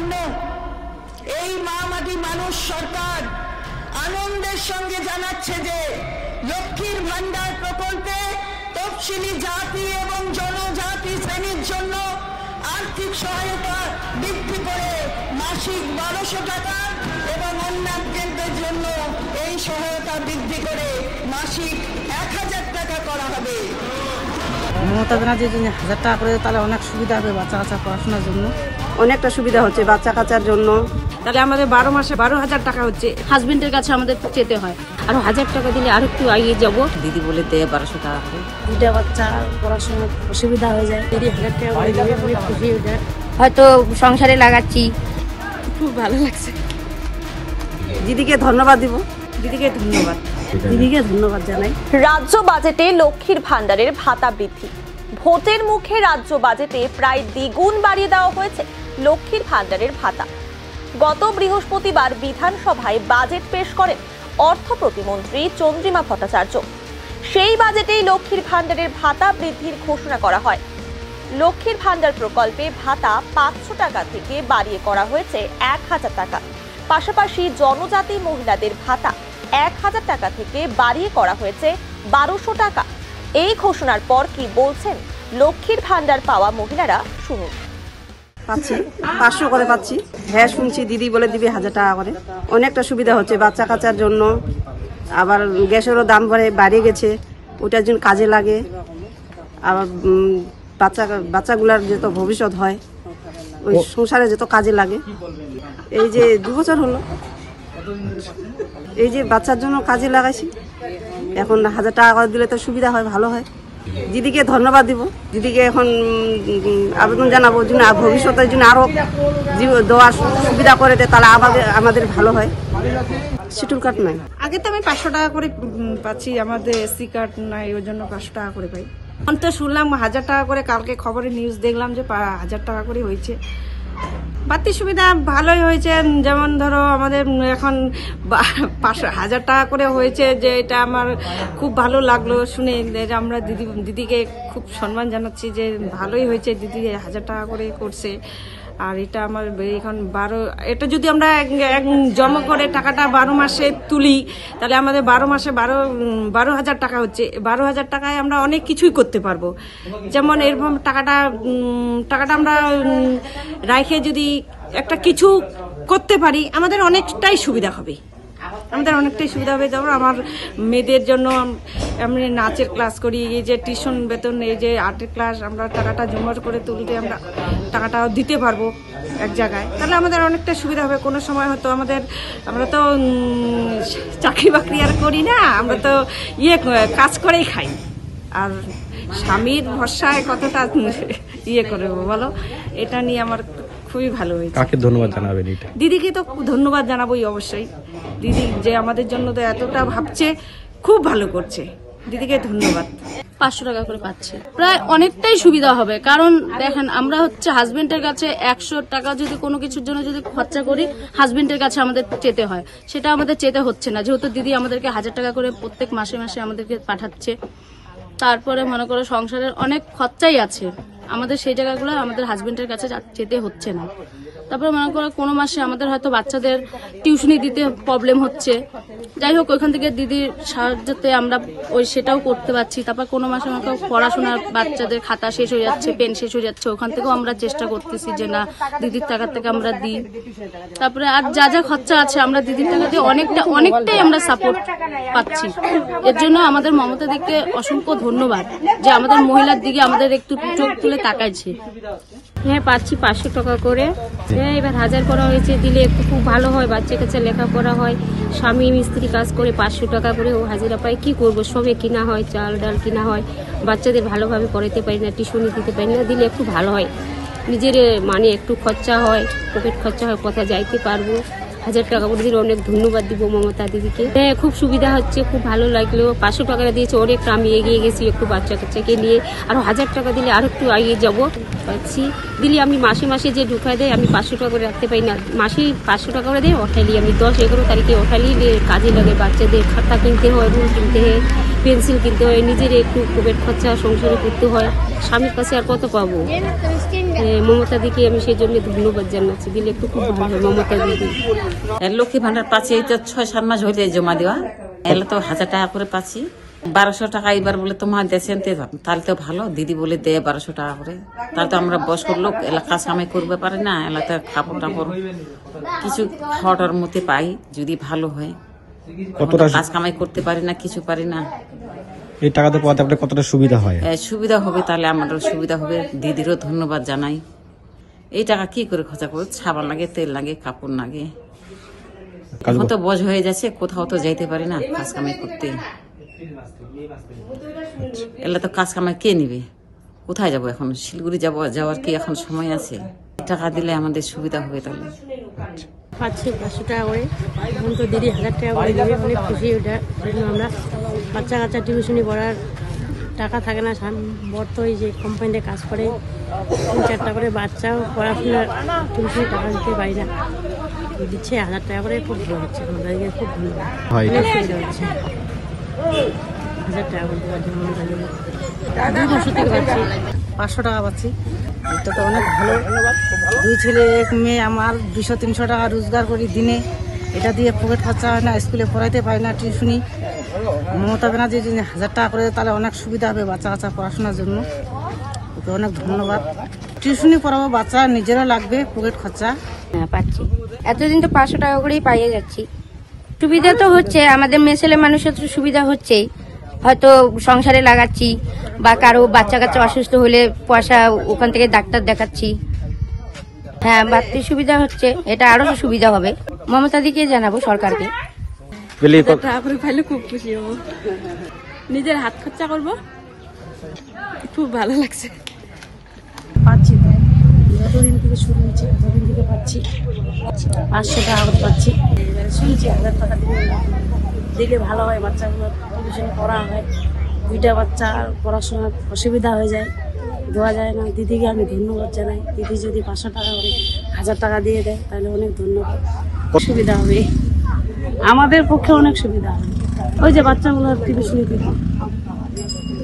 জন্য এই মা মাটি মানুষ সরকার আনন্দের সঙ্গে জানাচ্ছে যে লক্ষ্মীর ভান্ডার প্রকল্পে তফসিলি জাতি এবং জনজাতি শ্রেণীর জন্য আর্থিক সহায়তা বৃদ্ধি করে মাসিক 1200 টাকা এবং অন্যান্যদের জন্য এই সহায়তা বৃদ্ধি করে মাসিক 1000 টাকা করা হবে। মমতা ব্যানার্জি যদি 1000 টাকা করে তাহলে অনেক সুবিধা হবে বাচ্চা কাচ্চা পড়াশোনার জন্য, অনেকটা সুবিধা হচ্ছে বাচ্চা কাচ্চার জন্য। তাহলে আমাদের 12 মাসে 12,000 টাকা হচ্ছে। হাজবেন্ডের কাছে আমাদের যেতে হয়, আরো 1000 টাকা দিলে আরো একটু এগিয়ে যাবো। দিদি বলে দেয় 1200 টাকা করে, দুটা বাচ্চা পড়াশোনার অসুবিধা হয়ে যায়, দিদি 1000 টাকা করে দিলে খুবই খুশি হয়ে যায়। হয়তো সংসারে লাগাচ্ছি, খুব ভালো লাগছে। দিদিকে ধন্যবাদ দিব, দিদিকে ধন্যবাদ, দিদিকে ধন্যবাদ জানাই। রাজ্য বাজেটে লক্ষ্মীর ভান্ডারের ভাতা বৃদ্ধি। ভোটের মুখে রাজ্য বাজেটে প্রায় দ্বিগুণ বাড়িয়ে দেওয়া হয়েছে লক্ষ্মীর ভান্ডারের ভাতা। গত বৃহস্পতিবার বিধানসভায় বাজেট পেশ করেন অর্থ প্রতিমন্ত্রী চন্দ্রিমা ভট্টাচার্য। সেই বাজেটেই লক্ষ্মীর ভান্ডারের ভাতা বৃদ্ধির ঘোষণা করা হয়। লক্ষ্মীর ভান্ডার প্রকল্পে ভাতা 500 টাকা থেকে বাড়িয়ে করা হয়েছে 1000 টাকা। পাশাপাশি জনজাতি মহিলাদের ভাতা 1000 টাকা থেকে বাড়িয়ে করা হয়েছে 1200 টাকা। এই ঘোষণার পর কি বলছেন লক্ষ্মীর ভান্ডার পাওয়া মহিলারা, শুনুন। পাচ্ছি 500 করে পাচ্ছি। হ্যাঁ শুনছি দিদি বলে দিবে 1000 টাকা করে, অনেকটা সুবিধা হচ্ছে বাচ্চা কাচ্চার জন্য। আবার গ্যাসেরও দাম বাড়িয়ে গেছে, ওটার জন্য কাজে লাগে। আবার বাচ্চাগুলার যত ভবিষ্যৎ হয় ওই সংসারে যত কাজে লাগে। এই যে 2 বছর হলো এই যে বাচ্চার জন্য কাজে লাগাইছি, এখন 1000 টাকা করে দিলে তো সুবিধা হয়, ভালো হয়। দিদিকে ধন্যবাদ দিব, দিদিকে এখন আবেদন জানাবো জন্য ভবিষ্যতের জন্য আরো দেওয়ার সুবিধা করে দেয়, তাহলে আমাদের ভালো হয়। শিডিউল কার্ড নাই, আগে তো আমি 500 টাকা করে পাচ্ছি, আমাদের এসসি কার্ড নাই, ওই জন্য 500 টাকা করে পাই। এখন তো শুনলাম 1000 টাকা করে, কালকে খবরে নিউজ দেখলাম যে 1000 টাকা করে হয়েছে। বাড়তি সুবিধা ভালোই হয়েছে, যেমন ধরো আমাদের এখন 1000 টাকা করে হয়েছে, যে এটা আমার খুব ভালো লাগলো শুনে। আমরা দিদিকে খুব সম্মান জানাচ্ছি যে ভালোই হয়েছে, দিদি 1000 টাকা করে করছে। আর এটা আমার এখন এটা যদি আমরা জমা করে টাকাটা 12 মাসে তুলি, তাহলে আমাদের 12 মাসে 12,000 টাকা হচ্ছে। 12,000 টাকায় আমরা অনেক কিছুই করতে পারবো। যেমন এরকম টাকাটা আমরা রাখে যদি একটা কিছু করতে পারি, আমাদের অনেকটাই সুবিধা হবে। যেমন আমার মেয়েদের জন্য আমি নাচের ক্লাস করি, এই যে টিউশন বেতন, এই যে আর্টের ক্লাস, আমরা টাকাটা জমা করে তুলতে আমরা টাকাটাও দিতে পারবো এক জায়গায়, তাহলে আমাদের অনেকটা সুবিধা হবে। কোনো সময় হয়তো আমরা তো চাকরি বাকরি আর করি না, আমরা তো কাজ করেই খাই। আর স্বামীর ভরসায় কতটা করবো বলো, এটা নিয়ে আমার খুবই ভালো হয়েছে। কাকে ধন্যবাদ জানাবেন? দিদিকে তো ধন্যবাদ জানাবোই অবশ্যই। দিদি যে আমাদের জন্য তো এতটা ভাবছে, খুব ভালো করছে, দিদিকে ধন্যবাদ। 500 টাকা করে পাচ্ছে, প্রায় অনেকটাই সুবিধা হবে। কারণ দেখেন, আমরা হচ্ছে হাজবেন্ডের কাছে 100 টাকা যদি কোনো কিছুর জন্য যদি খরচা করি, হাজবেন্ডের কাছে আমাদের যেতে হয়, সেটা আমাদের যেতে হচ্ছে না, যেহেতু দিদি আমাদেরকে 1000 টাকা করে প্রত্যেক মাসে মাসে আমাদেরকে পাঠাচ্ছে। তারপরে মনে করো সংসারের অনেক খরচাই আছে, আমাদের সেই জায়গাগুলো আমাদের হাজবেন্ডের কাছে যেতে হচ্ছে না। তারপরে মনে করো কোনো মাসে আমাদের হয়তো বাচ্চাদের টিউশনি দিতে প্রবলেম হচ্ছে, যাই হোক ওইখান থেকে দিদির সাহায্যতে আমরা সেটাও করতে পারছি। তারপর কোনো মাসে মনে করো পড়াশোনার বাচ্চাদের খাতা শেষ হয়ে যাচ্ছে, পেন শেষ হয়ে যাচ্ছে, ওখান থেকেও আমরা চেষ্টা করতেছি যে না, দিদির টাকা থেকে আমরা দিই। তারপরে আর যা যা খরচা আছে আমরা দিদির টাকা দিয়ে অনেকটাই আমরা সাপোর্ট পাচ্ছি। এর জন্য আমাদের মমতা দিকে অসংখ্য ধন্যবাদ, যে আমাদের মহিলার দিকে আমাদের একটু চোখ তুলে তাকাইছে। হ্যাঁ পাচ্ছি 500 টাকা করে। হ্যাঁ এবার 1000 করা হয়েছে, দিলে একটু খুব ভালো হয়, বাচ্চা কাছে লেখাপড়া হয়। স্বামী মিস্ত্রি কাজ করে 500 টাকা করে ও হাজিরা পায়, কি করবো, সবে কিনা হয়, চাল ডাল কিনা হয়, বাচ্চাদের ভালোভাবে পড়াতে পারি না, টিউশনি দিতে পারি না, দিলে একটু ভালো হয়, নিজের মানে একটু খরচা হয়, পকেট খরচা হয়, কোথায় যাইতে পারবো। 1000 টাকা করে দিলে অনেক ধন্যবাদ দিব মমতা দিদিকে। হ্যাঁ খুব সুবিধা হচ্ছে, খুব ভালো লাগলো। 500 টাকা দিয়েছে, অনেকটা আমি এগিয়ে গেছি একটু বাচ্চা কাচ্চাকে নিয়ে। আরো 1000 টাকা দিলে আরো একটু এগিয়ে যাবো পাচ্ছি। দিলে আমি মাসে মাসে যে ঢুকাই দেয়, আমি 500 টাকা করে রাখতে পারি না, মাসে 500 টাকা করে দিয়ে ওঠালি। আমি 10-11 তারিখে ওঠালি, কাজে লাগে, বাচ্চাদের খাতা কিনতে হয়, রুল কিনতে হয়, পেন্সিল কিনতে হয়, নিজের একটু পকেট খরচা সংসারে করতে হয়, স্বামীর কাছে আর কত পাবো। মমতা দিকে আমি সেই জন্য ধন্যবাদ জানাচ্ছি, দিলে একটু খুব ভালো হয় মমতা দিদি। লক্ষ্মী ভান্ডার পাচ্ছি, এই তো 6-7 মাস হইলে জমা দেওয়া, এলে তো 1000 টাকা করে পাচ্ছি। 1200 টাকা এবার বলে তোমার দেশেন, তাহলে তো ভালো, দিদি বলে দেয় 1200 টাকা করে। তাহলে তো আমরা বয়স্ক লোক এলা কাজ কামাই করবে পারি না, এলা তো কাপড় টাপড় কিছু খাওয়াটার মধ্যে পাই, যদি ভালো হয়। কতটা কাজ কামাই করতে পারি না, কিছু পারি না। এই টাকাতে পাওয়াতে আপনার কতটা সুবিধা হয়? সুবিধা হবে, তাহলে আমারও সুবিধা হবে। দিদিরও ধন্যবাদ জানাই। এই টাকা কি করে খরচা করবো, সাবান লাগে, তেল লাগে, কাপড় লাগে। এখন তো বয়স হয়ে যাচ্ছে, কোথাও তো যাইতে পারি না কাজ কামাই করতে। এলে তো কাজ কামাই কে নিবে, কোথায় যাব এখন? শিলিগুড়ি যাওয়ার কি এখন সময় আছে? টাকা দিলে আমাদের সুবিধা হবে। তাহলে পাচ্ছি 500 টাকা করে, এখন তো দিদি 1000 টাকা করে দেবে, অনেক খুশি। ওটা আমরা বাচ্চা কাচ্চা টিউশনি পড়ার টাকা থাকে না, বর তো এই যে কোম্পানিতে কাজ করে, 3-4টা করে বাচ্চাও পড়াশোনার টিউশনি টাকা দিতে পারি না, দিচ্ছে 1000 টাকা করে। খুব ভালো হচ্ছে, আমাদেরকে খুব ধন্যবাদ, অনেক সুবিধা হচ্ছে। 1000 টাকা করে দেওয়ার জন্য 2 বছর থেকে পাচ্ছি 500 টাকা পাচ্ছি, এটা তো অনেক ভালো। 2 ছেলে 1 মেয়ে, আমার 200-300 টাকা রোজগার করি দিনে, এটা দিয়ে পকেট খরচা হয় না, স্কুলে পড়াইতে পারি না টিউশনি। মমতা ব্যানার্জি যদি 1000 টাকা করে তাহলে অনেক সুবিধা হবে বাচ্চা কাচ্চা পড়াশোনার জন্য, ওকে অনেক ধন্যবাদ। টিউশনি পড়াবো, বাচ্চা নিজেরও লাগবে পকেট খরচা। পাচ্ছি, এতদিন তো 500 টাকা করেই পাইয়ে যাচ্ছি। সুবিধা তো হচ্ছে, আমাদের মেয়ে মানুষের তো সুবিধা হচ্ছেই, হয়তো সংসারে লাগাচ্ছি, বা কারো বাচ্চা কাচ্চা অসুস্থ হলে পয়সা ওখান থেকে ডাক্তার দেখাচ্ছি। হ্যাঁ, বাড়তি সুবিধা হচ্ছে, এটা আরো সুবিধা হবে। মমতা দিকে জানাবো সরকারকে। টাকা করে পাইলে খুব খুশি হবো, নিজের হাত খরচা করবো, খুব ভালো লাগছে। পাচ্ছি যতদিন থেকে শুরু হয়েছে ততদিন থেকে পাচ্ছি 500 টাকা করে পাচ্ছি। শুনছি 1000 টাকা দিলে ভালো হয়, বাচ্চাগুলো টিউশন পড়া হয়, 2টা বাচ্চার পড়াশোনার অসুবিধা হয়ে যায়, দেওয়া যায় না। দিদিকে আমি ধন্যবাদ জানাই, দিদি যদি 500 টাকা করে 1000 টাকা দিয়ে দেয় তাহলে অনেক ধন্যবাদ, সুবিধা হবে, আমাদের পক্ষে অনেক সুবিধা হবে। ওই যে বাচ্চাগুলোর টিউশনি দিতে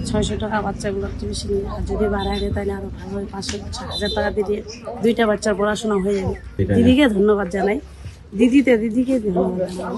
600 টাকা বাচ্চাগুলোর টিউশনি, আর যদি বাড়ায় দেয় তাহলে আরো ভালো হয়। 500-1000 টাকা দিলে 2টা বাচ্চার পড়াশোনা হয়ে যাবে। দিদিকে ধন্যবাদ জানাই, দিদিকে ধন্যবাদ জানাই।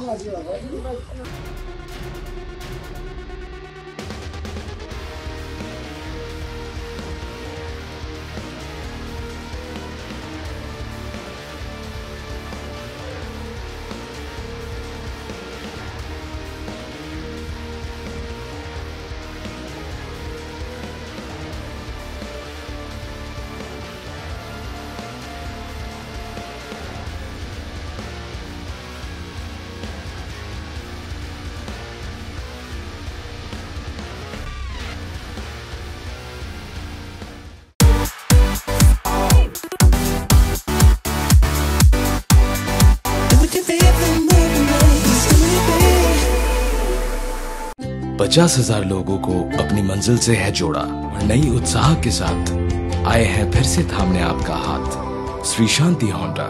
पचास 50,000 लोगों को अपनी मंजिल से है जोड़ा और नई उत्साह के साथ आए हैं फिर से थामने आपका हाथ। श्री शांति होंडा।